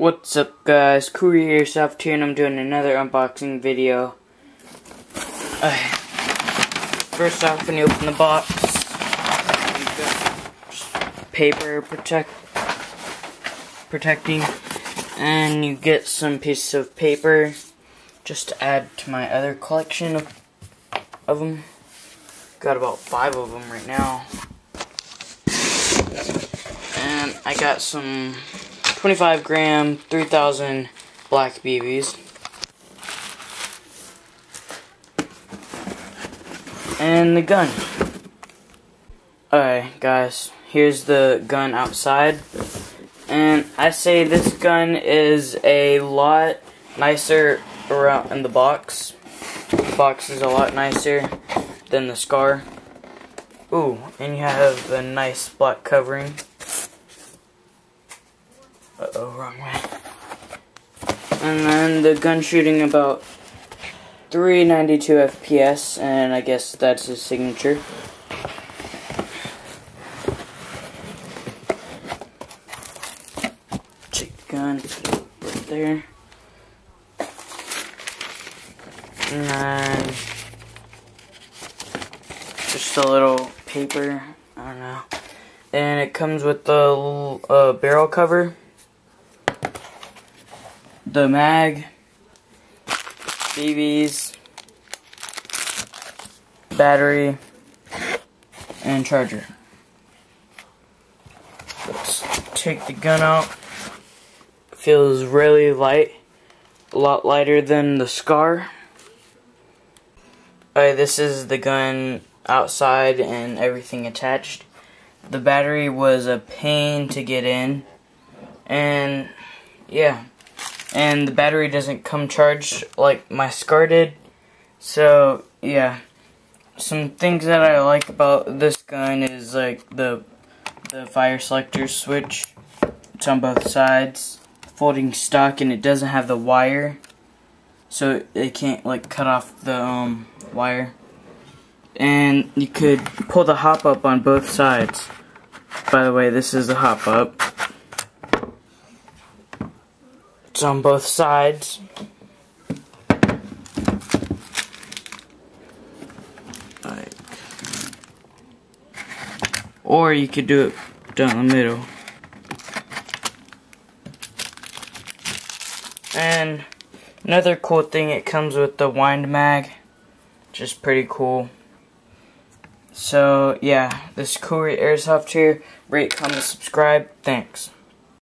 What's up, guys? Airsoft here, and I'm doing another unboxing video. First off, when you open the box, you got paper protecting, and you get some pieces of paper just to add to my other collection of them. Got about 5 of them right now, and I got some 25 gram, 3000 black BBs. And the gun. Alright, guys, here's the gun outside. And I say this gun is a lot nicer around in the box. The box is a lot nicer than the Scar. Ooh, and you have a nice black covering. Uh-oh, wrong way. And then the gun shooting about 392 FPS, and I guess that's his signature. Take the gun right there. And then just a little paper, I don't know. And it comes with the barrel cover, the mag, BBs, battery, and charger. Let's take the gun out. It feels really light, a lot lighter than the Scar. Alright, this is the gun outside and everything attached. The battery was a pain to get in, and yeah. And the battery doesn't come charged like my Scar did. So, yeah. Some things that I like about this gun is like the fire selector switch. It's on both sides. Folding stock, and it doesn't have the wire. So it can't like cut off the wire. And you could pull the hop up on both sides. By the way, this is the hop up. It's on both sides. Like, or you could do it down the middle. And another cool thing, it comes with the wind mag, which is pretty cool. So yeah, this is Airsoft here. Rate, comment, subscribe. Thanks.